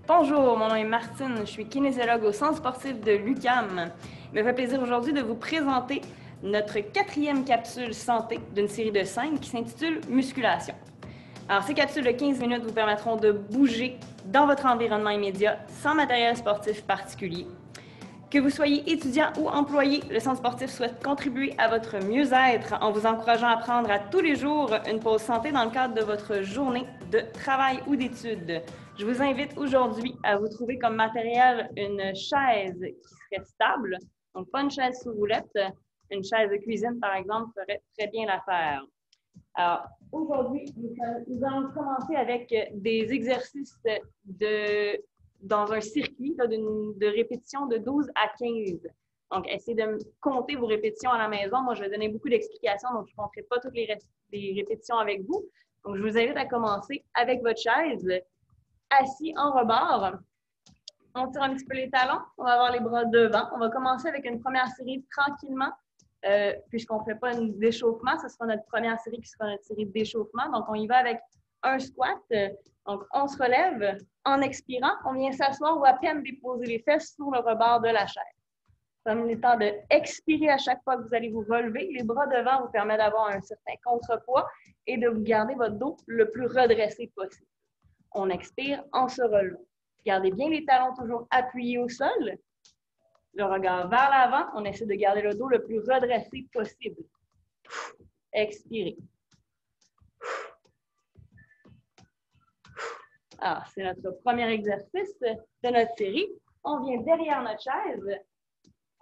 Bonjour, mon nom est Martine, je suis kinésiologue au Centre sportif de l'UQAM. Il me fait plaisir aujourd'hui de vous présenter notre 4e capsule santé d'une série de 5 qui s'intitule Musculation. Alors, ces capsules de 15 minutes vous permettront de bouger dans votre environnement immédiat sans matériel sportif particulier. Que vous soyez étudiant ou employé, le Centre sportif souhaite contribuer à votre mieux-être en vous encourageant à prendre à tous les jours une pause santé dans le cadre de votre journée de travail ou d'études. Je vous invite aujourd'hui à vous trouver comme matériel une chaise qui serait stable, donc pas une chaise sous roulette. Une chaise de cuisine, par exemple, ferait très bien l'affaire. Alors, aujourd'hui, nous allons commencer avec des exercices dans un circuit de répétition de 12 à 15. Donc, essayez de compter vos répétitions à la maison. Moi, je vais donner beaucoup d'explications, donc je ne compterai pas toutes les répétitions avec vous. Donc, je vous invite à commencer avec votre chaise, assis en rebord. On tire un petit peu les talons. On va avoir les bras devant. On va commencer avec une première série tranquillement, puisqu'on ne fait pas un d'échauffement. Ce sera notre première série qui sera notre série d'échauffement. Donc, on y va avec un squat. Donc, on se relève. En expirant, on vient s'asseoir ou à peine déposer les fesses sur le rebord de la chaise. Prenez le temps d'expirer à chaque fois que vous allez vous relever. Les bras devant vous permettent d'avoir un certain contrepoids et de vous garder votre dos le plus redressé possible. On expire en se relevant. Gardez bien les talons toujours appuyés au sol. Le regard vers l'avant. On essaie de garder le dos le plus redressé possible. Expirez. Alors, c'est notre premier exercice de notre série. On vient derrière notre chaise.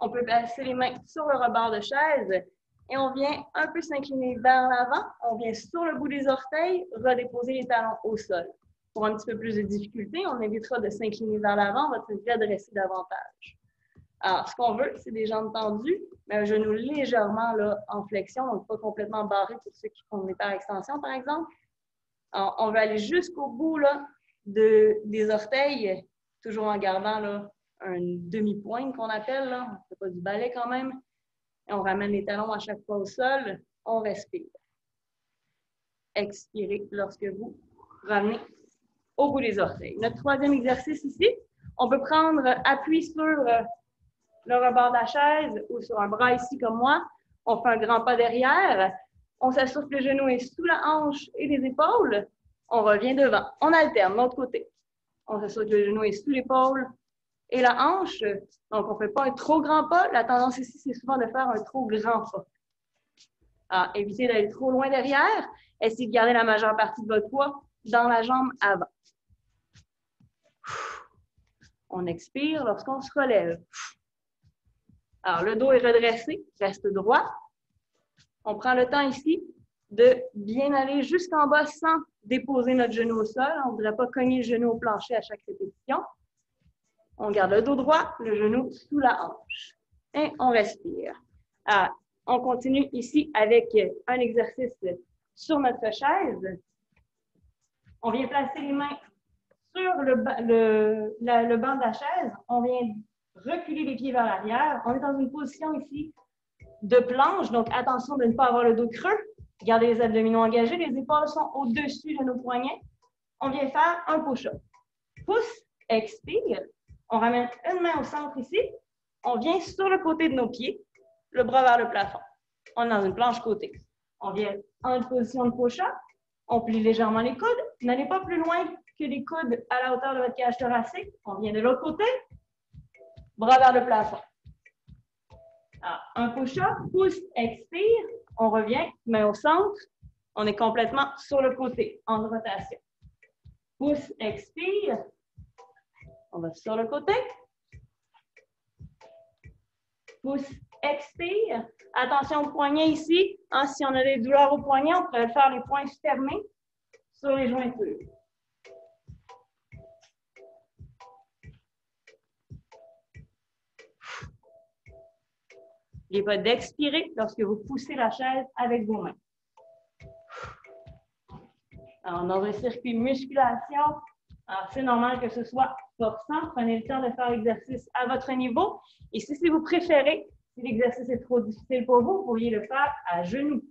On peut placer les mains sur le rebord de chaise et on vient un peu s'incliner vers l'avant. On vient sur le bout des orteils, redéposer les talons au sol. Pour un petit peu plus de difficulté, on évitera de s'incliner vers l'avant, on va se redresser davantage. Alors, ce qu'on veut, c'est des jambes tendues, mais un genou légèrement là, en flexion, donc pas complètement barré pour ceux qui font des hyper-extensions, par exemple. Alors, on veut aller jusqu'au bout là, des orteils, toujours en gardant là, un demi-pointe qu'on appelle. Là. On ne fait pas du balai quand même. Et on ramène les talons à chaque fois au sol. On respire. Expirez lorsque vous ramenez au bout des orteils. Notre troisième exercice ici, on peut prendre appui sur le rebord de la chaise ou sur un bras ici comme moi. On fait un grand pas derrière. On s'assure que le genou est sous la hanche et les épaules. On revient devant. On alterne de l'autre côté. On s'assure que le genou est sous l'épaule et la hanche. Donc, on ne fait pas un trop grand pas. La tendance ici, c'est souvent de faire un trop grand pas. Alors, évitez d'aller trop loin derrière. Essayez de garder la majeure partie de votre poids dans la jambe avant. On expire lorsqu'on se relève. Alors, le dos est redressé, reste droit. On prend le temps ici de bien aller jusqu'en bas sans déposer notre genou au sol. On ne voudrait pas cogner le genou au plancher à chaque répétition. On garde le dos droit, le genou sous la hanche. Et on respire. Alors, on continue ici avec un exercice sur notre chaise. On vient placer les mains sur le banc de la chaise. On vient reculer les pieds vers l'arrière. On est dans une position ici de planche, donc attention de ne pas avoir le dos creux. Gardez les abdominaux engagés, les épaules sont au-dessus de nos poignets. On vient faire un push-up. Pousse, expire. On ramène une main au centre ici. On vient sur le côté de nos pieds, le bras vers le plafond. On est dans une planche côté. On vient en position de push-up. On plie légèrement les coudes. N'allez pas plus loin que les coudes à la hauteur de votre cage thoracique. On vient de l'autre côté. Bras vers le plafond. Alors, un push-up, pousse, expire. On revient, main au centre. On est complètement sur le côté, en rotation. Pousse, expire. On va sur le côté. Pousse, expire. Attention au poignet ici. Hein, si on a des douleurs au poignet, on pourrait faire les poings fermés sur les jointures. N'oubliez pas d'expirer lorsque vous poussez la chaise avec vos mains. Alors, dans un circuit musculation, c'est normal que ce soit forçant. Prenez le temps de faire l'exercice à votre niveau. Et si vous préférez, si l'exercice est trop difficile pour vous, vous pourriez le faire à genoux.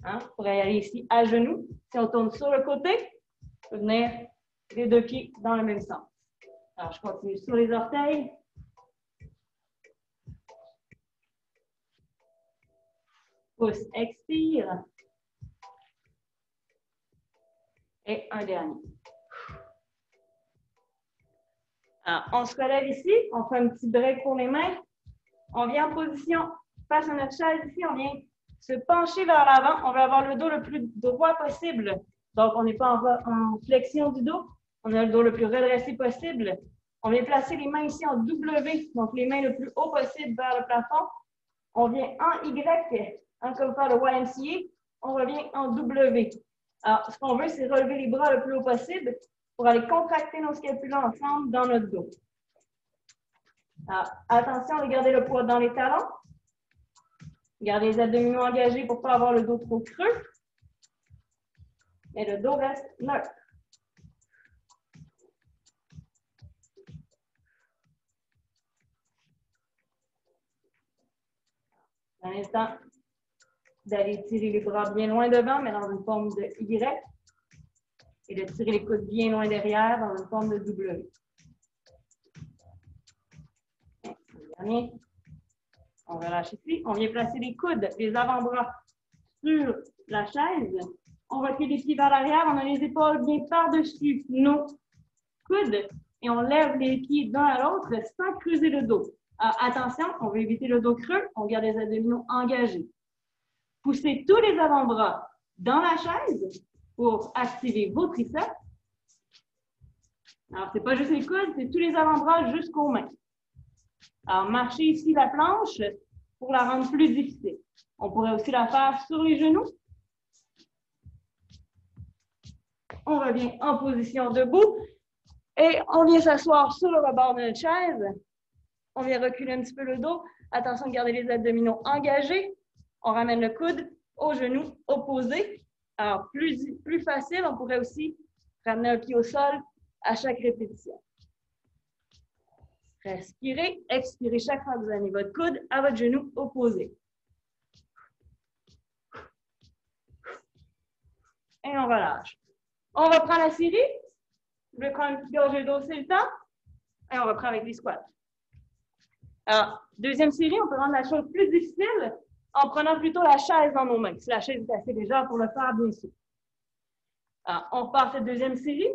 Hein? Vous pourrez y aller ici à genoux. Si on tourne sur le côté, vous pouvez venir les deux pieds dans le même sens. Alors, je continue sur les orteils. Pouce, expire. Et un dernier. Alors, on se relève ici, on fait un petit break pour les mains. On vient en position face à notre chaise ici, on vient se pencher vers l'avant. On veut avoir le dos le plus droit possible. Donc, on n'est pas en flexion du dos. On a le dos le plus redressé possible. On vient placer les mains ici en W, donc les mains le plus haut possible vers le plafond. On vient en Y, comme faire le YMCA. On revient en W. Alors, ce qu'on veut, c'est relever les bras le plus haut possible pour aller contracter nos scapulaires ensemble dans notre dos. Alors, attention de garder le poids dans les talons. Gardez les abdominaux engagés pour ne pas avoir le dos trop creux. Et le dos reste neutre. Un instant d'aller tirer les bras bien loin devant, mais dans une forme de Y. Et de tirer les coudes bien loin derrière dans une forme de W. Dernier. On relâche ici. On vient placer les coudes, les avant-bras sur la chaise. On recule les pieds vers l'arrière. On a les épaules bien par-dessus nos coudes. Et on lève les pieds d'un à l'autre sans creuser le dos. Alors, attention, on veut éviter le dos creux. On garde les abdominaux engagés. Poussez tous les avant-bras dans la chaise pour activer vos triceps. Alors, ce n'est pas juste les coudes, c'est tous les avant-bras jusqu'aux mains. Alors, marchez ici la planche pour la rendre plus difficile. On pourrait aussi la faire sur les genoux. On revient en position debout et on vient s'asseoir sur le rebord de notre chaise. On vient reculer un petit peu le dos. Attention de garder les abdominaux engagés. On ramène le coude au genou opposé. Alors, plus facile, on pourrait aussi ramener un pied au sol à chaque répétition. Respirez, expirez chaque fois que vous amenez votre coude à votre genou opposé. Et on relâche. On reprend la série. Je vais prendre une petite gorgée d'eau, c'est le temps. Et on reprend avec les squats. Alors, deuxième série, on peut rendre la chose plus difficile en prenant plutôt la chaise dans nos mains. Si la chaise est assez légère pour le faire, bien sûr. Alors, on repart cette deuxième série.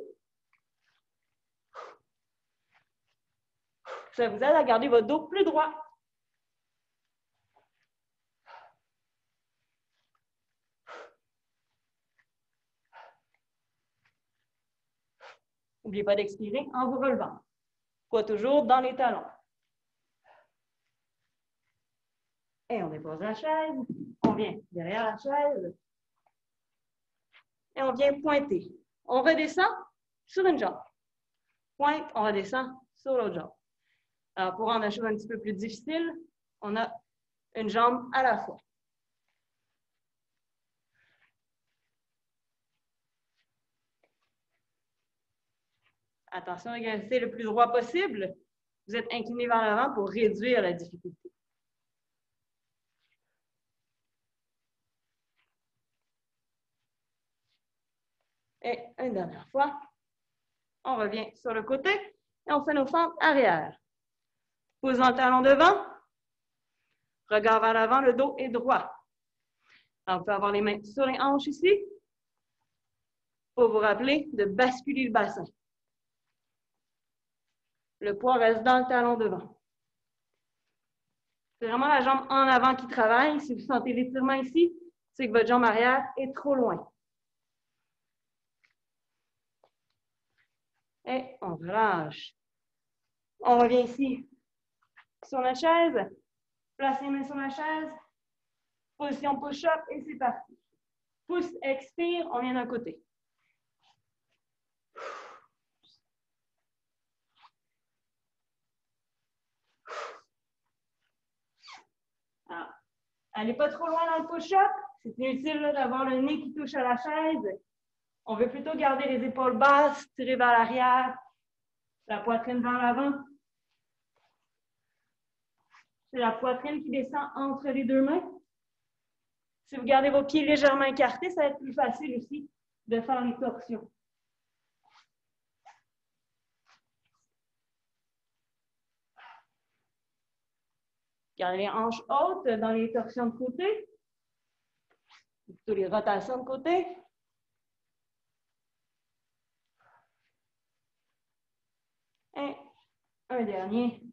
Ça vous aide à garder votre dos plus droit. N'oubliez pas d'expirer en vous relevant. Poids toujours dans les talons. Et on dépose la chaise. On vient derrière la chaise. Et on vient pointer. On redescend sur une jambe. Pointe, on redescend sur l'autre jambe. Alors, pour rendre la chose un petit peu plus difficile, on a une jambe à la fois. Attention à rester le plus droit possible. Vous êtes incliné vers l'avant pour réduire la difficulté. Et une dernière fois, on revient sur le côté et on fait nos fentes arrière. Posons le talon devant, regard vers l'avant, le dos est droit. Alors, on peut avoir les mains sur les hanches ici pour vous rappeler de basculer le bassin. Le poids reste dans le talon devant. C'est vraiment la jambe en avant qui travaille. Si vous sentez l'étirement ici, c'est que votre jambe arrière est trop loin. Et on relâche. On revient ici sur la chaise. Placez les mains sur la chaise. Position push-up et c'est parti. Pouce, expire, on vient d'un côté. Alors, allez pas trop loin dans le push-up. C'est inutile d'avoir le nez qui touche à la chaise. On veut plutôt garder les épaules basses, tirer vers l'arrière, la poitrine vers l'avant. C'est la poitrine qui descend entre les deux mains. Si vous gardez vos pieds légèrement écartés, ça va être plus facile aussi de faire les torsions. Gardez les hanches hautes dans les torsions de côté. Plutôt les rotations de côté. Et un dernier.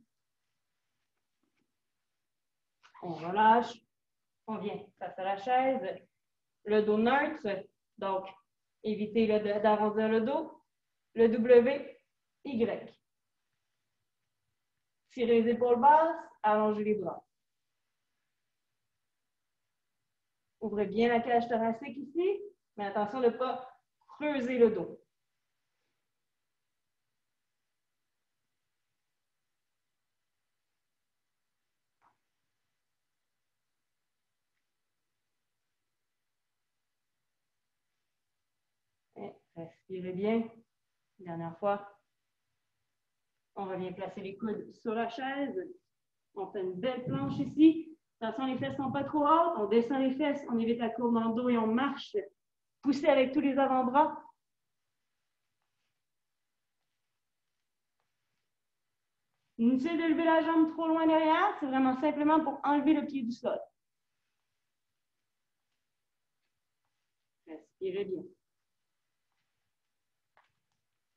On relâche. On vient face à la chaise. Le dos neutre. Donc, évitez d'arrondir le dos. Le W, Y. Tirez les épaules basses. Allongez les bras. Ouvrez bien la cage thoracique ici. Mais attention de ne pas creuser le dos. Et respirez bien. Dernière fois. On revient placer les coudes sur la chaise. On fait une belle planche ici. Attention, les fesses ne sont pas trop hautes. On descend les fesses. On évite la courbe dans le dos et on marche. Poussez avec tous les avant-bras. Inutile de lever la jambe trop loin derrière. C'est vraiment simplement pour enlever le pied du sol. Respirez bien.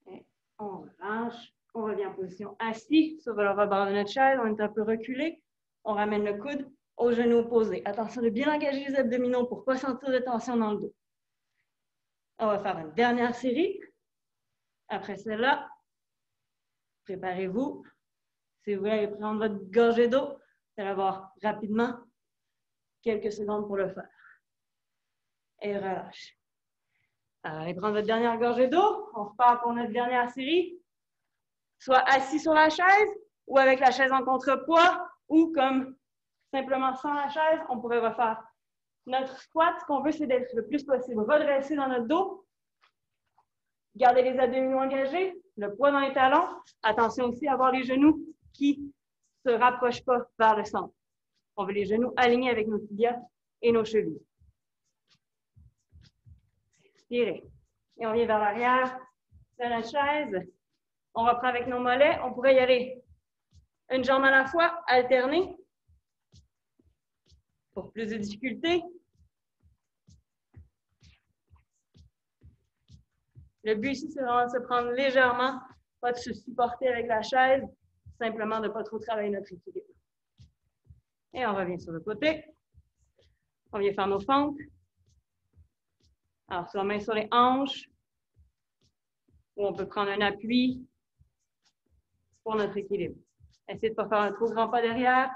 Et on relâche. On revient en position assis sur le rebord de notre chaise. On est un peu reculé. On ramène le coude au genou opposé. Attention de bien engager les abdominaux pour ne pas sentir de tension dans le dos. On va faire une dernière série. Après celle-là, préparez-vous. Si vous voulez prendre votre gorgée d'eau, vous allez avoir rapidement quelques secondes pour le faire. Et relâche. Allez prendre votre dernière gorgée d'eau. On repart pour notre dernière série. Soit assis sur la chaise ou avec la chaise en contrepoids ou comme simplement sans la chaise, on pourrait refaire notre squat. Ce qu'on veut, c'est d'être le plus possible redressé dans notre dos. Gardez les abdominaux engagés, le poids dans les talons. Attention aussi à avoir les genoux qui ne se rapprochent pas vers le centre. On veut les genoux alignés avec nos tibias et nos chevilles. Expirez. Et on vient vers l'arrière de la chaise. On reprend avec nos mollets. On pourrait y aller une jambe à la fois, alterner. Pour plus de difficulté. Le but ici, c'est vraiment de se prendre légèrement, pas de se supporter avec la chaise, simplement de ne pas trop travailler notre équilibre. Et on revient sur le côté. On vient faire nos fentes. Alors, soit main sur les hanches, ou on peut prendre un appui pour notre équilibre. Essayez de ne pas faire un trop grand pas derrière.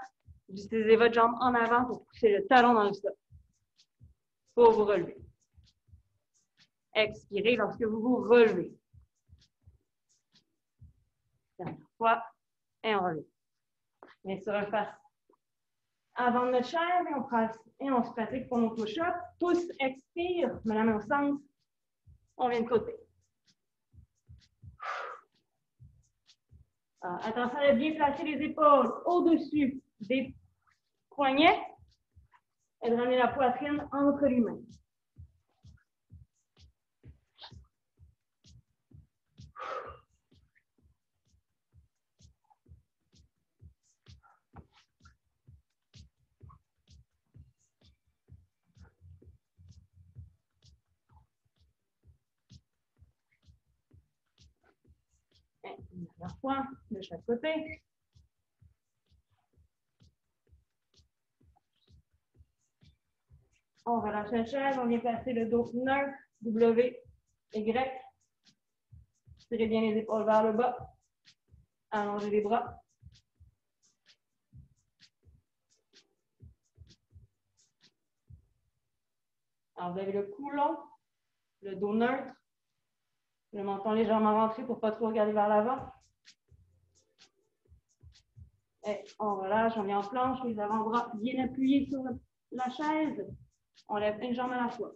Utilisez votre jambe en avant pour pousser le talon dans le sol. Pour vous relever. Expirez lorsque vous vous relevez. Dernière fois. Et on revient. Bien sûr, on passe avant de notre chaise et on se pratique pour nos push-ups. Pousse, expire, met la main au centre. On vient de côté. Alors, attention à bien placer les épaules au-dessus des poignets et de ramener la poitrine entre les mains. Une dernière fois, de chaque côté. On relâche la chaise, on vient placer le dos neutre, W, Y. Tirez bien les épaules vers le bas. Allongez les bras. Alors, vous avez le cou long, le dos neutre, le menton légèrement rentré pour ne pas trop regarder vers l'avant. Et on relâche, on vient en planche, les avant-bras bien appuyés sur la chaise. On lève une jambe à la fois.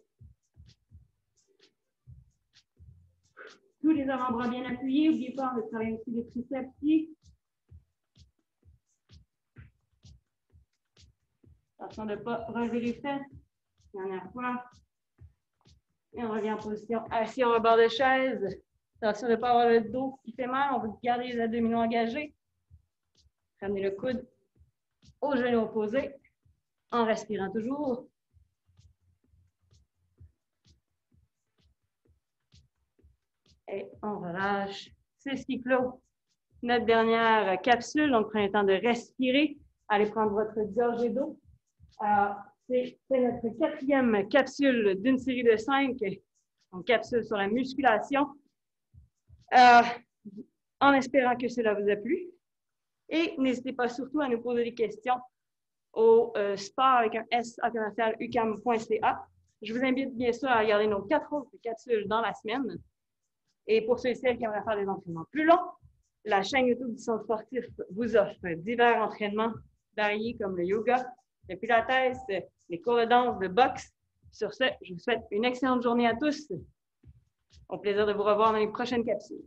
Tous les avant-bras bien appuyés. N'oubliez pas, on va travailler aussi les triceps ici. Attention de ne pas relever les fesses. Dernière fois. Et on revient en position assis au rebord de chaise. Attention de ne pas avoir le dos qui fait mal. On veut garder les abdominaux engagés. Ramenez le coude aux genoux opposés, en respirant toujours. Et on relâche. C'est ce qui clôt notre dernière capsule. Donc, prenez le temps de respirer. Allez prendre votre gorgée d'eau. C'est notre quatrième capsule d'une série de 5. Donc, capsule sur la musculation. En espérant que cela vous a plu. Et n'hésitez pas surtout à nous poser des questions au sport avec un s@ucam.ca. Je vous invite bien sûr à regarder nos 4 autres capsules dans la semaine. Et pour ceux et celles qui aimeraient faire des entraînements plus longs, la chaîne YouTube du Centre sportif vous offre divers entraînements variés comme le yoga, le pilates, les cours de danse, de boxe. Sur ce, je vous souhaite une excellente journée à tous. Au plaisir de vous revoir dans les prochaines capsules.